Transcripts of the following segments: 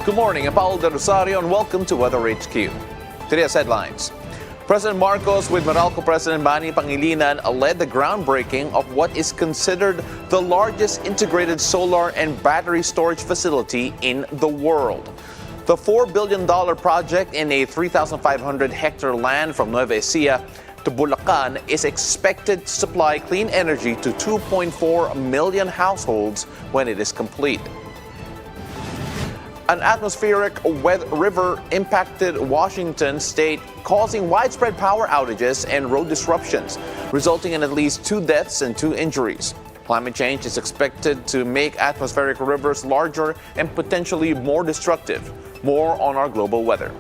Good morning, I'm Paolo del Rosario and welcome to WeatherHQ. Today's headlines. President Marcos with Meralco President Manny Pangilinan led the groundbreaking of what is considered the largest integrated solar and battery storage facility in the world. The $4 billion project in a 3,500-hectare land from Nueva Ecija to Bulacan is expected to supply clean energy to 2.4 million households when it is complete. An atmospheric river impacted Washington state, causing widespread power outages and road disruptions, resulting in at least 2 deaths and 2 injuries. Climate change is expected to make atmospheric rivers larger and potentially more destructive. More on our global weather.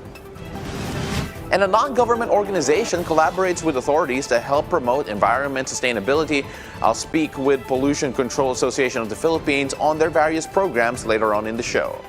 And a non-government organization collaborates with authorities to help promote environment sustainability. I'll speak with Pollution Control Association of the Philippines on their various programs later on in the show.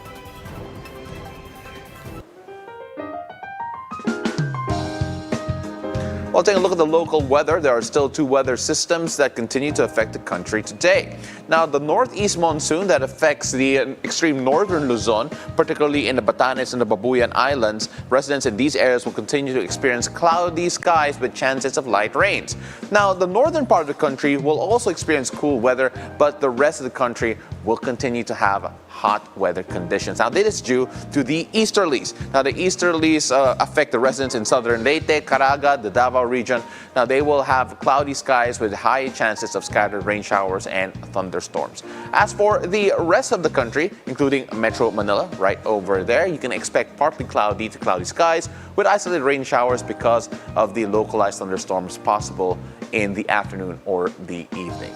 Well, taking a look at the local weather, there are still 2 weather systems that continue to affect the country today. Now, the northeast monsoon that affects the extreme northern Luzon, particularly in the Batanes and the Babuyan Islands, residents in these areas will continue to experience cloudy skies with chances of light rains. Now, the northern part of the country will also experience cool weather, but the rest of the country will continue to have hot weather conditions. Now, this is due to the easterlies. Now, the easterlies affect the residents in southern Leyte, Caraga, the Davao region. Now, they will have cloudy skies with high chances of scattered rain showers and thunderstorms. As for the rest of the country, including Metro Manila, right over there, you can expect partly cloudy to cloudy skies with isolated rain showers because of the localized thunderstorms possible in the afternoon or the evening.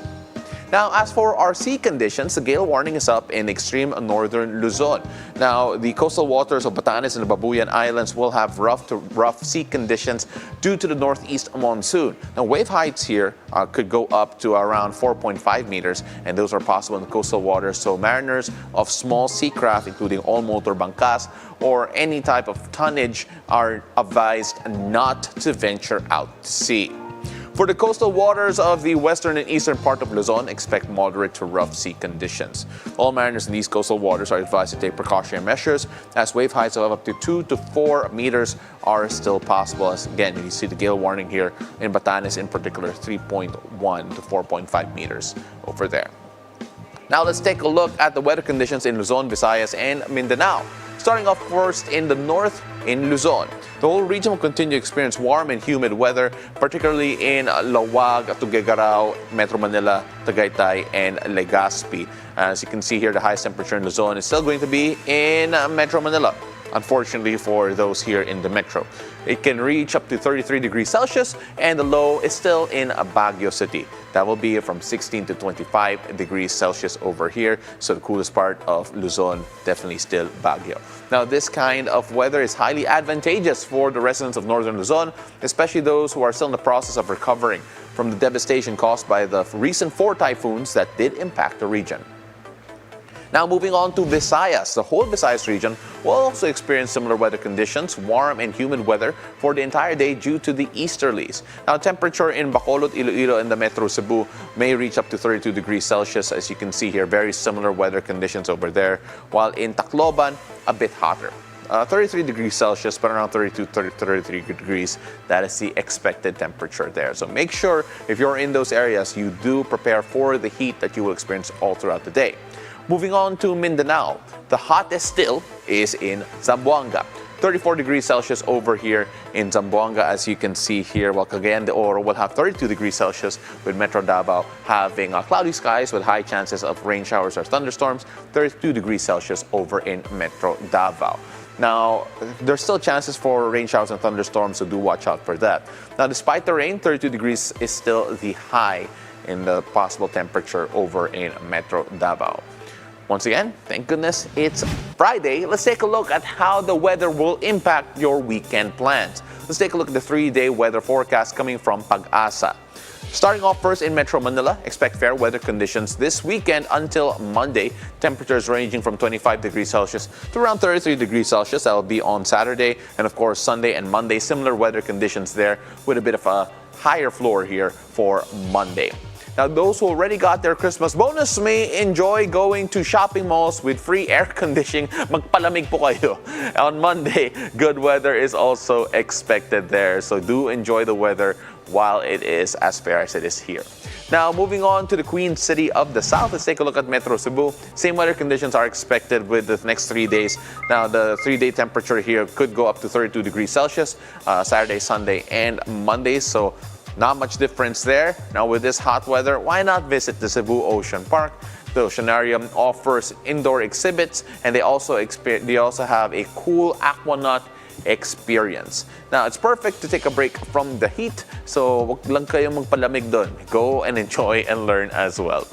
Now, as for our sea conditions, the gale warning is up in extreme northern Luzon. Now, the coastal waters of Batanes and the Babuyan Islands will have rough to rough sea conditions due to the northeast monsoon. Now, wave heights here could go up to around 4.5 meters, and those are possible in the coastal waters. So mariners of small sea craft, including all motor bangkas or any type of tonnage, are advised not to venture out to sea. For the coastal waters of the western and eastern part of Luzon, expect moderate to rough sea conditions. All mariners in these coastal waters are advised to take precautionary measures as wave heights of up to 2 to 4 meters are still possible. As again, you see the gale warning here in Batanes in particular, 3.1 to 4.5 meters over there. Now let's take a look at the weather conditions in Luzon, Visayas, and Mindanao. Starting off first in the north in Luzon. The whole region will continue to experience warm and humid weather, particularly in Lawag, Tuguegarao, Metro Manila, Tagaytay, and Legazpi. As you can see here, the highest temperature in Luzon is still going to be in Metro Manila. Unfortunately for those here in the metro, it can reach up to 33 degrees Celsius, and the low is still in Baguio City. That will be from 16 to 25 degrees Celsius over here. So the coolest part of Luzon, definitely still Baguio. Now, this kind of weather is highly advantageous for the residents of northern Luzon, especially those who are still in the process of recovering from the devastation caused by the recent 4 typhoons that did impact the region. Now, moving on to Visayas. The whole Visayas region will also experience similar weather conditions, warm and humid weather for the entire day due to the easterlies. Now, temperature in Bacolod, Iloilo, and the Metro Cebu may reach up to 32 degrees Celsius. As you can see here, very similar weather conditions over there, while in Tacloban, a bit hotter. 33 degrees Celsius, but around 32 to 33 degrees. That is the expected temperature there. So make sure if you're in those areas, you do prepare for the heat that you will experience all throughout the day. Moving on to Mindanao, the hottest still is in Zamboanga. 34 degrees Celsius over here in Zamboanga, as you can see here, while Cagayan de Oro will have 32 degrees Celsius, with Metro Davao having cloudy skies with high chances of rain showers or thunderstorms, 32 degrees Celsius over in Metro Davao. Now, there's still chances for rain showers and thunderstorms, so do watch out for that. Now, despite the rain, 32 degrees is still the high in the possible temperature over in Metro Davao. Once again, thank goodness it's Friday. Let's take a look at how the weather will impact your weekend plans. Let's take a look at the 3-day weather forecast coming from Pag-asa. Starting off first in Metro Manila, expect fair weather conditions this weekend until Monday. Temperatures ranging from 25 degrees Celsius to around 33 degrees Celsius. That will be on Saturday. And of course, Sunday and Monday, similar weather conditions there with a bit of a higher floor here for Monday. Now, those who already got their Christmas bonus may enjoy going to shopping malls with free air conditioning. Magpalamig po kayo. On Monday, good weather is also expected there. So do enjoy the weather while it is as fair as it is here. Now, moving on to the Queen City of the South, let's take a look at Metro Cebu. Same weather conditions are expected with the next 3 days. Now, the 3-day temperature here could go up to 32 degrees Celsius, Saturday, Sunday, and Monday. So not much difference there. Now, with this hot weather, why not visit the Cebu Ocean Park? The Oceanarium offers indoor exhibits, and they also have a cool aquanaut experience. Now, it's perfect to take a break from the heat, so wag lang kayong magpalamig doon. Go and enjoy and learn as well.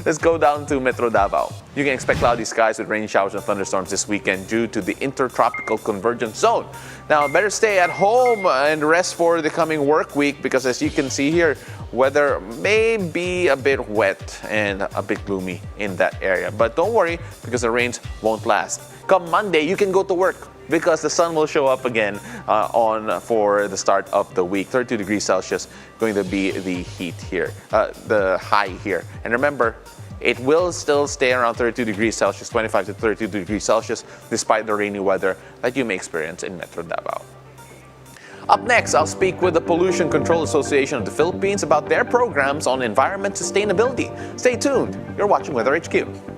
Let's go down to Metro Davao. You can expect cloudy skies with rain showers and thunderstorms this weekend due to the intertropical convergence zone. Now, better stay at home and rest for the coming work week because as you can see here, weather may be a bit wet and a bit gloomy in that area. But don't worry because the rains won't last. Come Monday, you can go to work because the sun will show up again for the start of the week. 32 degrees Celsius going to be the heat here, the high here. And remember, it will still stay around 32 degrees Celsius, 25 to 32 degrees Celsius, despite the rainy weather that you may experience in Metro Davao. Up next, I'll speak with the Pollution Control Association of the Philippines about their programs on environment sustainability. Stay tuned. You're watching WeatherHQ.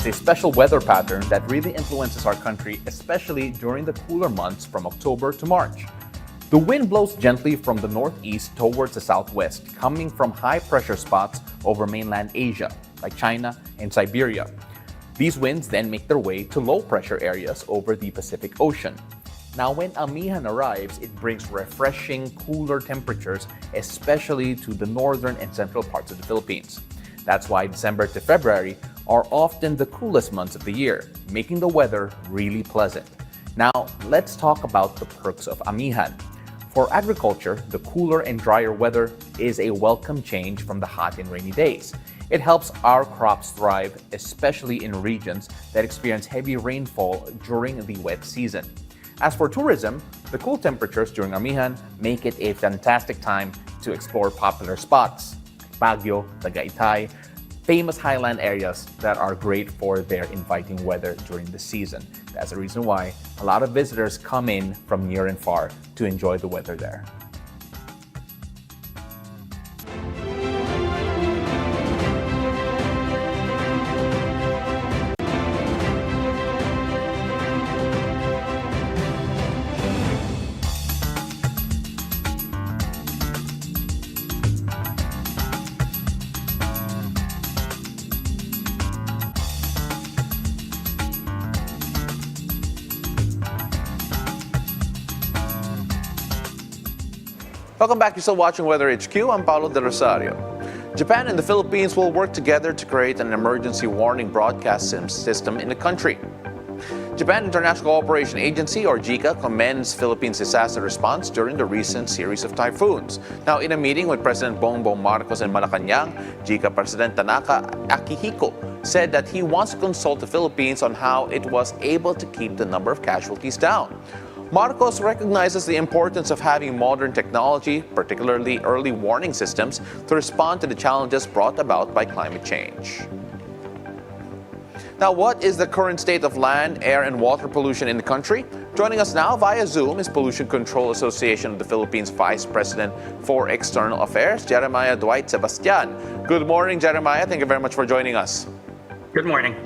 It's a special weather pattern that really influences our country, especially during the cooler months from October to March. The wind blows gently from the northeast towards the southwest, coming from high-pressure spots over mainland Asia, like China and Siberia. These winds then make their way to low-pressure areas over the Pacific Ocean. Now, when Amihan arrives, it brings refreshing, cooler temperatures, especially to the northern and central parts of the Philippines. That's why December to February are often the coolest months of the year, making the weather really pleasant. Now, let's talk about the perks of Amihan. For agriculture, the cooler and drier weather is a welcome change from the hot and rainy days. It helps our crops thrive, especially in regions that experience heavy rainfall during the wet season. As for tourism, the cool temperatures during Amihan make it a fantastic time to explore popular spots. Baguio, Tagaytay, famous highland areas that are great for their inviting weather during the season. That's the reason why a lot of visitors come in from near and far to enjoy the weather there. Welcome back. You're still watching WeatherHQ. I'm Paolo del Rosario. Japan and the Philippines will work together to create an emergency warning broadcast system in the country. Japan International Cooperation Agency, or JICA, commends Philippines' disaster response during the recent series of typhoons. Now, in a meeting with President Bongbong Marcos in Malacanang, JICA President Tanaka Akihiko said that he wants to consult the Philippines on how it was able to keep the number of casualties down. Marcos recognizes the importance of having modern technology, particularly early warning systems, to respond to the challenges brought about by climate change. Now, what is the current state of land, air, and water pollution in the country? Joining us now via Zoom is Pollution Control Association of the Philippines Vice President for External Affairs, Jeremiah Dwight Sebastian. Good morning, Jeremiah. Thank you very much for joining us. Good morning.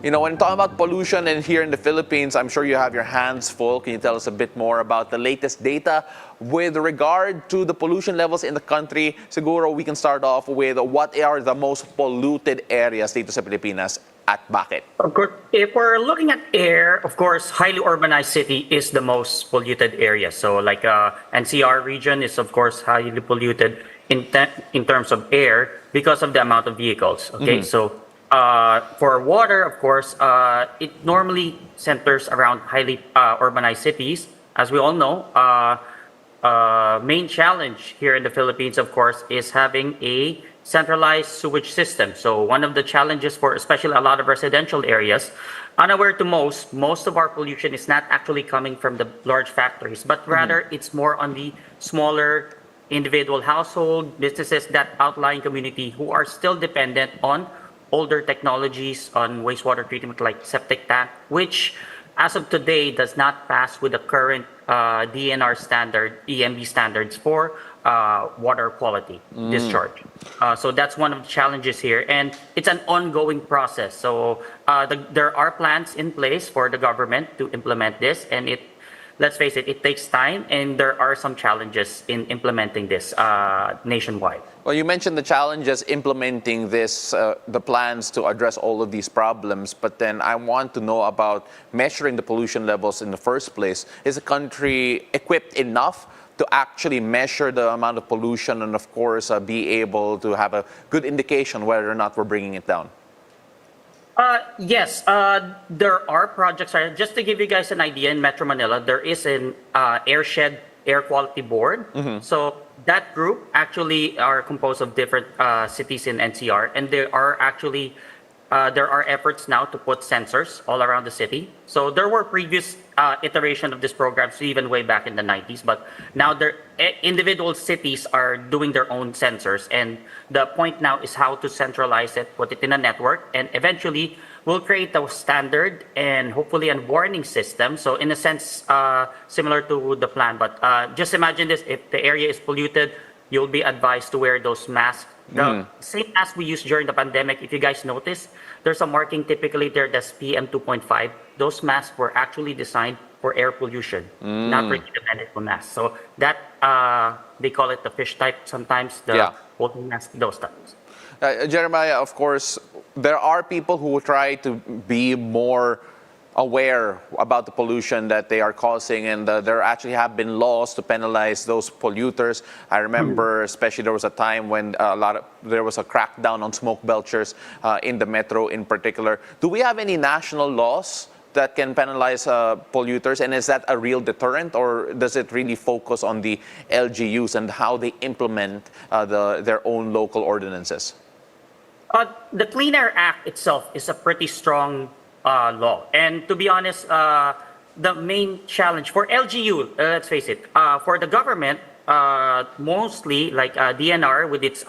You know, when talking about pollution and here in the Philippines, I'm sure you have your hands full. Can you tell us a bit more about the latest data with regard to the pollution levels in the country? Siguro we can start off with what are the most polluted areas dito sa Pilipinas at bakit? Of course, if we're looking at air, of course, highly urbanized city is the most polluted area. So like NCR region is, of course, highly polluted in terms of air because of the amount of vehicles. Okay, so for water, of course, it normally centers around highly urbanized cities. As we all know, main challenge here in the Philippines, of course, is having a centralized sewage system. So one of the challenges for especially a lot of residential areas unaware to most of our pollution is not actually coming from the large factories, but rather it's more on the smaller individual household, businesses, that outlying community who are still dependent on older technologies, on wastewater treatment like septic tank, which as of today does not pass with the current DNR standard, EMB standards for water quality discharge. So that's one of the challenges here, and it's an ongoing process. So there are plans in place for the government to implement this, and let's face it, it takes time, and there are some challenges in implementing this nationwide. Well, you mentioned the challenges implementing this, the plans to address all of these problems, but then I want to know about measuring the pollution levels in the first place. Is the country equipped enough to actually measure the amount of pollution and, of course, be able to have a good indication whether or not we're bringing it down? Yes, there are projects. Just to give you guys an idea, in Metro Manila, there is an airshed air quality board. So that group actually are composed of different cities in NCR, and there are efforts now to put sensors all around the city. So there were previous iteration of this program, so even way back in the 90s, but now individual cities are doing their own sensors, and the point now is how to centralize it, put it in a network, and eventually we'll create a standard and hopefully a warning system. So in a sense, similar to the plan, but just imagine this: if the area is polluted, you'll be advised to wear those masks. The same mask we used during the pandemic, if you guys notice, there's a marking typically there that's PM 2.5. Those masks were actually designed for air pollution, not really the medical mask. So that, they call it the fish type sometimes, the holding mask, those types. Jeremiah, of course, there are people who try to be more aware about the pollution that they are causing, and there actually have been laws to penalize those polluters. I remember especially there was a time when there was a crackdown on smoke belchers in the metro in particular. Do we have any national laws that can penalize polluters, and is that a real deterrent, or does it really focus on the LGUs and how they implement their own local ordinances? The Clean Air Act itself is a pretty strong law. And to be honest, the main challenge for LGU, let's face it, for the government, mostly like DNR with its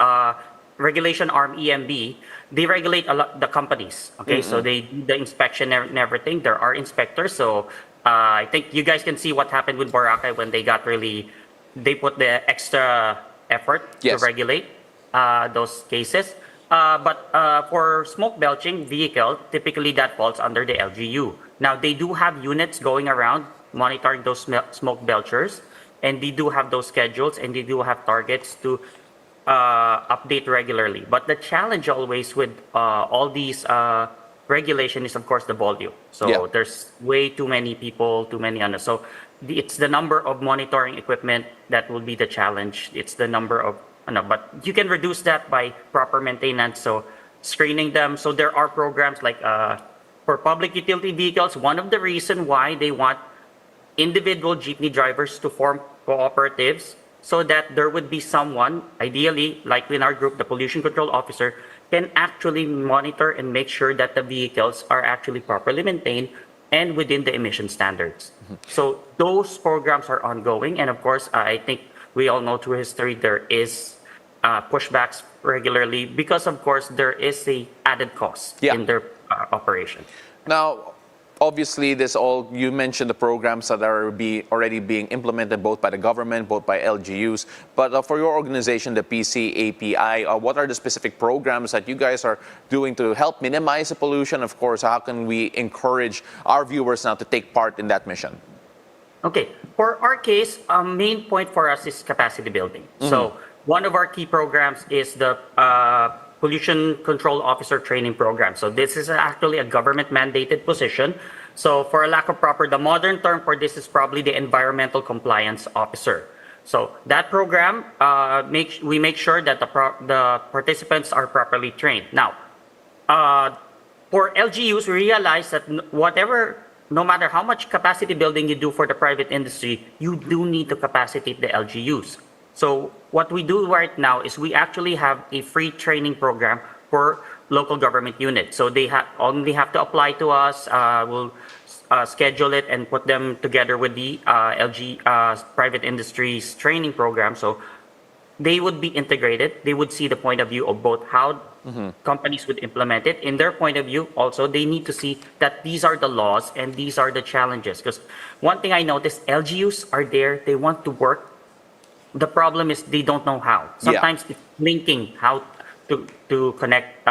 regulation arm EMB, they regulate a lot the companies. Okay, so they do the inspection and everything. There are inspectors. So I think you guys can see what happened with Boracay when they put the extra effort to regulate those cases. But for smoke belching vehicle, typically that falls under the LGU. Now, they do have units going around monitoring those smoke belchers, and they do have those schedules, and they do have targets to update regularly. But the challenge always with all these regulation is, of course, the volume. So there's way too many people, too many others. So it's the number of monitoring equipment that will be the challenge. It's the number of but you can reduce that by proper maintenance, so screening them. So there are programs like for public utility vehicles. One of the reasons why they want individual jeepney drivers to form cooperatives, so that there would be someone, ideally, like in our group, the pollution control officer, can actually monitor and make sure that the vehicles are actually properly maintained and within the emission standards. So those programs are ongoing, and of course, I think we all know through history there is pushbacks regularly because, of course, there is a added cost in their operation. Now, obviously, you mentioned the programs that are already being implemented both by the government, both by LGUs. But for your organization, the PCAPI, what are the specific programs that you guys are doing to help minimize the pollution? Of course, how can we encourage our viewers now to take part in that mission? Okay, for our case, main point for us is capacity building. So one of our key programs is the Pollution Control Officer Training Program. So this is actually a government mandated position. So for a lack of the modern term for this is probably the Environmental Compliance Officer. So that program, we make sure that the participants are properly trained. Now, for LGUs, we realize that no matter how much capacity building you do for the private industry, you do need to capacitate the LGUs. So what we do right now is we actually have a free training program for local government unit. So they only have to apply to us. We'll schedule it and put them together with the LG private industries training program. So they would be integrated. They would see the point of view of both how companies would implement it. In their point of view, also, they need to see that these are the laws and these are the challenges. Because one thing I noticed, LGUs are there, they want to work. The problem is they don't know how. Sometimes it's linking how to connect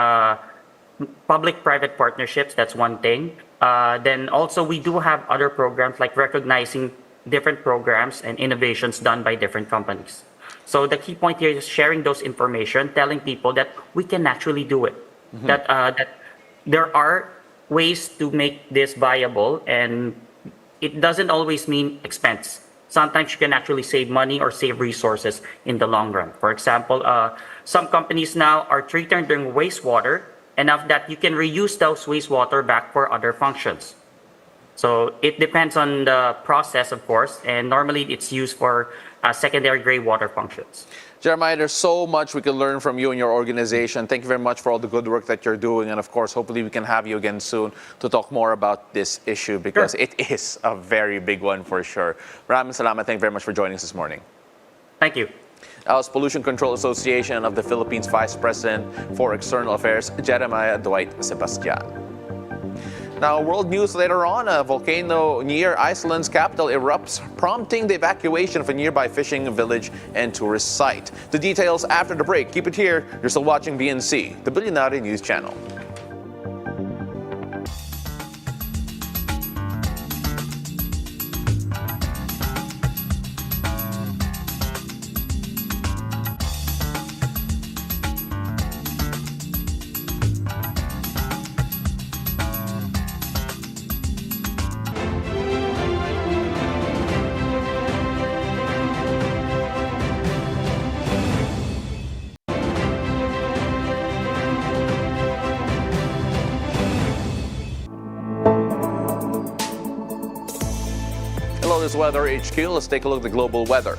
public-private partnerships. That's one thing. Then also we do have other programs like recognizing different programs and innovations done by different companies. So the key point here is sharing those information, telling people that we can actually do it, that there are ways to make this viable, and it doesn't always mean expense. Sometimes you can actually save money or save resources in the long run. For example, some companies now are treating their wastewater enough that you can reuse those wastewater back for other functions. So it depends on the process, of course, and normally it's used for secondary gray water functions. Jeremiah, there's so much we can learn from you and your organization. Thank you very much for all the good work that you're doing. And of course, hopefully we can have you again soon to talk more about this issue, because it is a very big one for sure. Maraming salamat. Thank you very much for joining us this morning. Thank you. That was Pollution Control Association of the Philippines Vice President for External Affairs, Jeremiah Dwight Sebastian. Now, world news later on, a volcano near Iceland's capital erupts, prompting the evacuation of a nearby fishing village and tourist site. The details after the break. Keep it here. You're still watching BNC, the Bilyonaryo News Channel. This is WeatherHQ. Let's take a look at the global weather.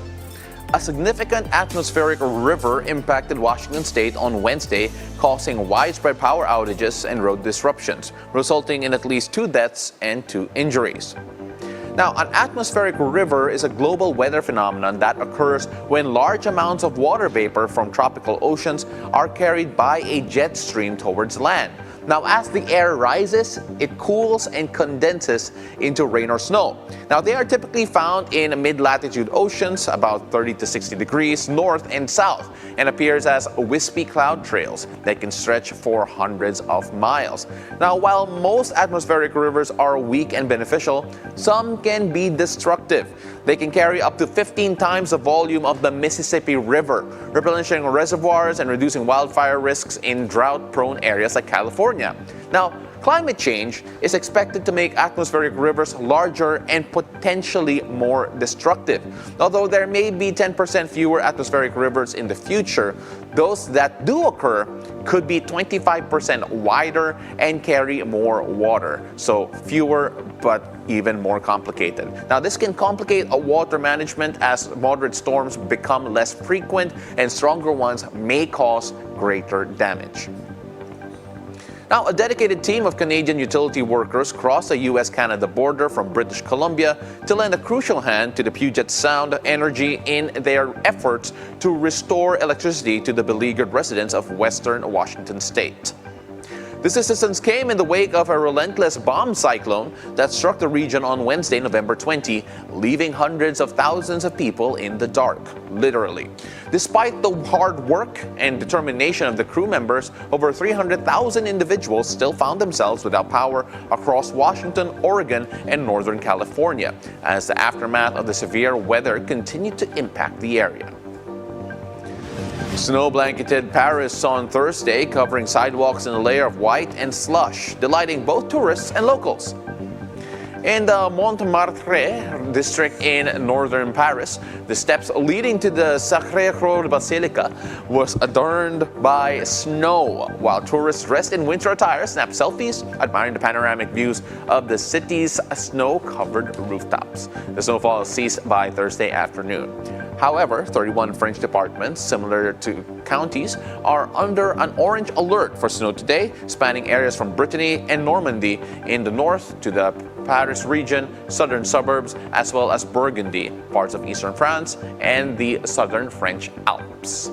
A significant atmospheric river impacted Washington state on Wednesday, causing widespread power outages and road disruptions, resulting in at least 2 deaths and 2 injuries. Now, an atmospheric river is a global weather phenomenon that occurs when large amounts of water vapor from tropical oceans are carried by a jet stream towards land. Now, as the air rises, it cools and condenses into rain or snow. Now, they are typically found in mid-latitude oceans, about 30 to 60 degrees north and south, and appears as wispy cloud trails that can stretch for hundreds of miles. Now, while most atmospheric rivers are weak and beneficial, some can be destructive. They can carry up to 15 times the volume of the Mississippi River, replenishing reservoirs and reducing wildfire risks in drought-prone areas like California. Now, climate change is expected to make atmospheric rivers larger and potentially more destructive. Although there may be 10% fewer atmospheric rivers in the future, those that do occur could be 25% wider and carry more water. So fewer, but even more complicated. Now, this can complicate water management as moderate storms become less frequent and stronger ones may cause greater damage. Now, a dedicated team of Canadian utility workers crossed the U.S.-Canada border from British Columbia to lend a crucial hand to the Puget Sound Energy in their efforts to restore electricity to the beleaguered residents of western Washington state. This assistance came in the wake of a relentless bomb cyclone that struck the region on Wednesday, November 20, leaving hundreds of thousands of people in the dark, literally. Despite the hard work and determination of the crew members, over 300,000 individuals still found themselves without power across Washington, Oregon, and Northern California, as the aftermath of the severe weather continued to impact the area. Snow-blanketed Paris on Thursday, covering sidewalks in a layer of white and slush, delighting both tourists and locals. In the Montmartre district in northern Paris, the steps leading to the Sacré-Cœur Basilica was adorned by snow, while tourists dressed in winter attire snapped selfies, admiring the panoramic views of the city's snow-covered rooftops. The snowfall ceased by Thursday afternoon. However, 31 French departments, similar to counties, are under an orange alert for snow today, spanning areas from Brittany and Normandy in the north to the Paris region, southern suburbs, as well as Burgundy, parts of eastern France, and the southern French Alps.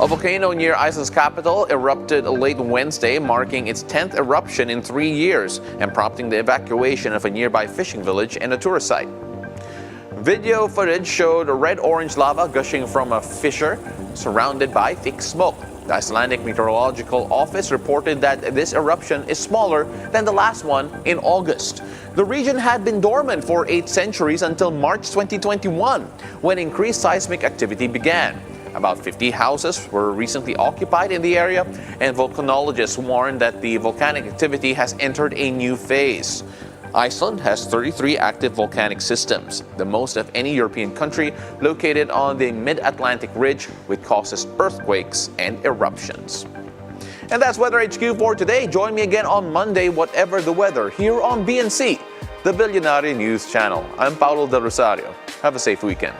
A volcano near Iceland's capital erupted late Wednesday, marking its 10th eruption in 3 years and prompting the evacuation of a nearby fishing village and a tourist site. Video footage showed red-orange lava gushing from a fissure surrounded by thick smoke. The Icelandic Meteorological Office reported that this eruption is smaller than the last one in August. The region had been dormant for 8 centuries until March 2021, when increased seismic activity began. About 50 houses were recently occupied in the area, and volcanologists warned that the volcanic activity has entered a new phase. Iceland has 33 active volcanic systems, the most of any European country, located on the mid-Atlantic ridge, which causes earthquakes and eruptions. And that's WeatherHQ for today. Join me again on Monday, whatever the weather, here on BNC, the Bilyonaryo News Channel. I'm Paolo del Rosario. Have a safe weekend.